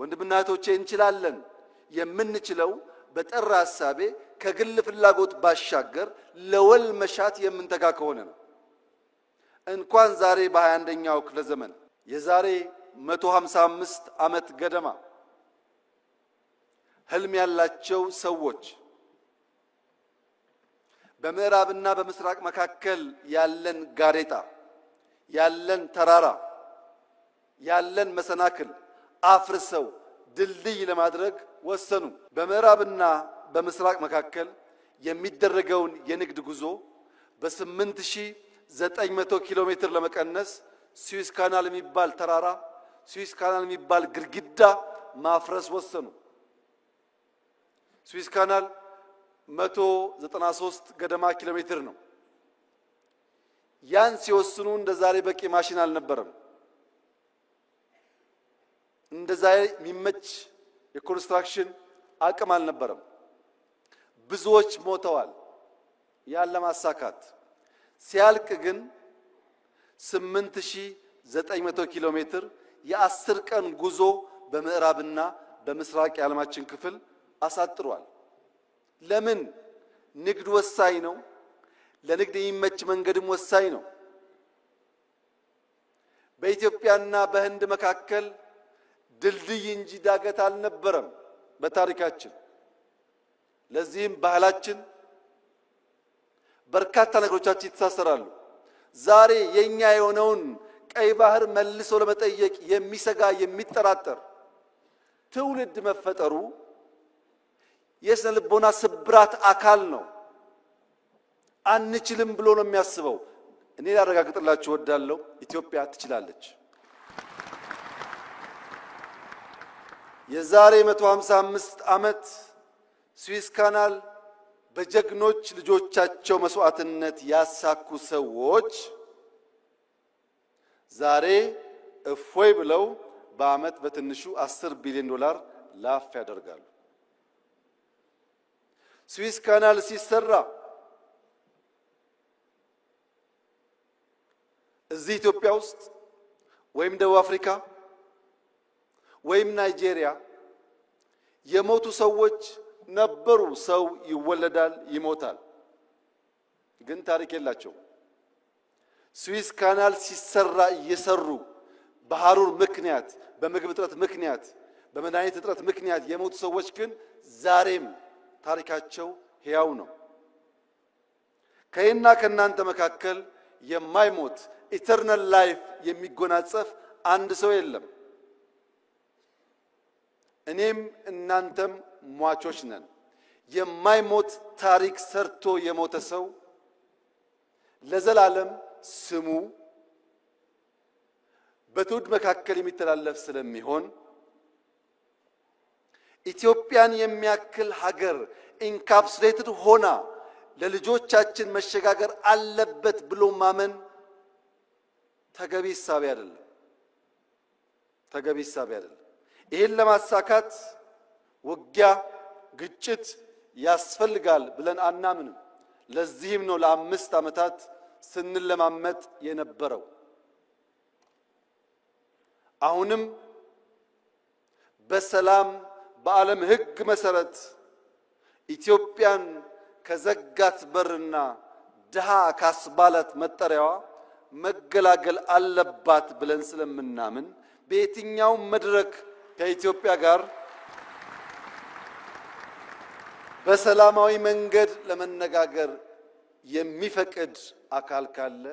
ወንድምና እህቶቼ እንችላለን። የምንችለው በጠራ ሐሳቤ ከግል ፍላጎት ባሻገር ለወል መሻት የምንተጋ ከሆነ ነው። እንኳን ዛሬ በ21ኛው ክፍለ ዘመን የዛሬ 155 ዓመት ገደማ ህልም ያላቸው ሰዎች በምዕራብና በምስራቅ መካከል ያለን ጋሬጣ ያለን ተራራ ያለን መሰናክል አፍርሰው ድልድይ ለማድረግ ወሰኑ። በምዕራብና በምስራቅ መካከል የሚደረገውን የንግድ ጉዞ በ8900 ኪሎ ሜትር ለመቀነስ ስዊስ ካናል የሚባል ተራራ ስዊስ ካናል የሚባል ግድግዳ ማፍረስ ወሰኑ። ስዊስ ካናል 193 ገደማ ኪሎ ሜትር ነው። ያን ሲወስኑ እንደዛሬ በቂ ማሽን አልነበረም። እንደዛሬ የሚመች የኮንስትራክሽን አቅም አልነበረም። ብዙዎች ሞተዋል ያን ለማሳካት። ሲያልቅ ግን 8900 ኪሎ ሜትር የ10 ቀን ጉዞ በምዕራብና በምስራቅ የዓለማችን ክፍል አሳጥሯል። ለምን? ንግድ ወሳኝ ነው። ለንግድ የሚመች መንገድም ወሳኝ ነው። በኢትዮጵያና በህንድ መካከል ድልድይ እንጂ ዳገት አልነበረም በታሪካችን። ለዚህም ባህላችን በርካታ ነገሮቻችን ይተሳሰራሉ። ዛሬ የኛ የሆነውን ቀይ ባህር መልሶ ለመጠየቅ የሚሰጋ የሚጠራጠር ትውልድ መፈጠሩ የስነ ልቦና ስብራት አካል ነው። አንችልም ብሎ ነው የሚያስበው። እኔ ላረጋግጥላችሁ እወዳለሁ፣ ኢትዮጵያ ትችላለች። የዛሬ 155 ዓመት ስዊስ ካናል በጀግኖች ልጆቻቸው መስዋዕትነት ያሳኩ ሰዎች ዛሬ እፎይ ብለው በአመት በትንሹ 10 ቢሊዮን ዶላር ላፍ ያደርጋሉ። ስዊስ ካናል ሲሰራ እዚህ ኢትዮጵያ ውስጥ ወይም ደቡብ አፍሪካ ወይም ናይጄሪያ የሞቱ ሰዎች ነበሩ። ሰው ይወለዳል ይሞታል፣ ግን ታሪክ የላቸው። ስዊስ ካናል ሲሰራ እየሰሩ በሐሩር ምክንያት፣ በምግብ እጥረት ምክንያት፣ በመድኃኒት እጥረት ምክንያት የሞቱ ሰዎች ግን ዛሬም ታሪካቸው ሕያው ነው። ከእና ከናንተ መካከል የማይሞት ኢተርናል ላይፍ የሚጎናጸፍ አንድ ሰው የለም። እኔም እናንተም ሟቾች ነን። የማይሞት ታሪክ ሰርቶ የሞተ ሰው ለዘላለም ስሙ በትውልድ መካከል የሚተላለፍ ስለሚሆን ኢትዮጵያን የሚያክል ሀገር ኢንካፕሱሌትድ ሆና ለልጆቻችን መሸጋገር አለበት ብሎ ማመን ተገቢ ሐሳብ አይደለም። ተገቢ ሐሳብ አይደለም። ይሄን ለማሳካት ውጊያ፣ ግጭት ያስፈልጋል ብለን አናምንም። ለዚህም ነው ለ5 ዓመታት ስንለማመጥ የነበረው። አሁንም በሰላም በዓለም ሕግ መሰረት ኢትዮጵያን ከዘጋት በርና ድሃ ካስባላት መጠሪያዋ መገላገል አለባት ብለን ስለምናምን በየትኛው መድረክ ከኢትዮጵያ ጋር በሰላማዊ መንገድ ለመነጋገር የሚፈቅድ አካል ካለ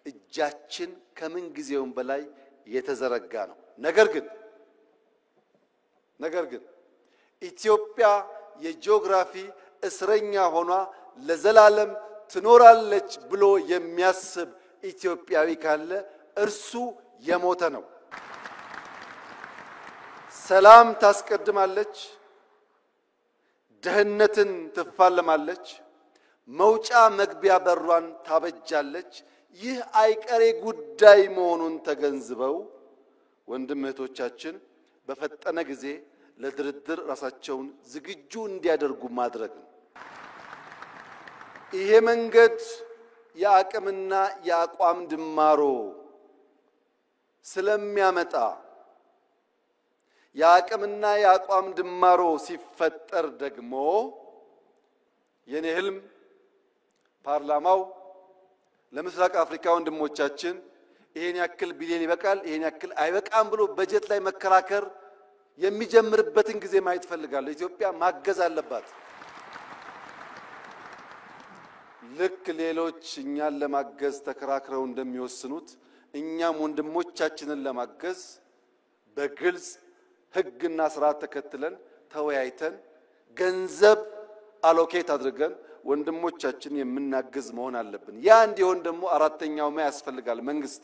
እጃችን ከምን ጊዜውም በላይ የተዘረጋ ነው። ነገር ግን ኢትዮጵያ የጂኦግራፊ እስረኛ ሆኗ ለዘላለም ትኖራለች ብሎ የሚያስብ ኢትዮጵያዊ ካለ እርሱ የሞተ ነው። ሰላም ታስቀድማለች፣ ደህንነትን ትፋለማለች፣ መውጫ መግቢያ በሯን ታበጃለች። ይህ አይቀሬ ጉዳይ መሆኑን ተገንዝበው ወንድም እህቶቻችን በፈጠነ ጊዜ ለድርድር ራሳቸውን ዝግጁ እንዲያደርጉ ማድረግ ነው። ይሄ መንገድ የአቅምና የአቋም ድማሮ ስለሚያመጣ የአቅምና የአቋም ድማሮ ሲፈጠር ደግሞ የኔ ህልም ፓርላማው ለምስራቅ አፍሪካ ወንድሞቻችን ይሄን ያክል ቢሊዮን ይበቃል ይሄን ያክል አይበቃም ብሎ በጀት ላይ መከራከር የሚጀምርበትን ጊዜ ማየት ፈልጋለሁ። ኢትዮጵያ ማገዝ አለባት። ልክ ሌሎች እኛን ለማገዝ ተከራክረው እንደሚወስኑት እኛም ወንድሞቻችንን ለማገዝ በግልጽ ህግና ስርዓት ተከትለን ተወያይተን ገንዘብ አሎኬት አድርገን ወንድሞቻችን የምናግዝ መሆን አለብን። ያ እንዲሆን ደግሞ አራተኛው ማ ያስፈልጋል መንግስት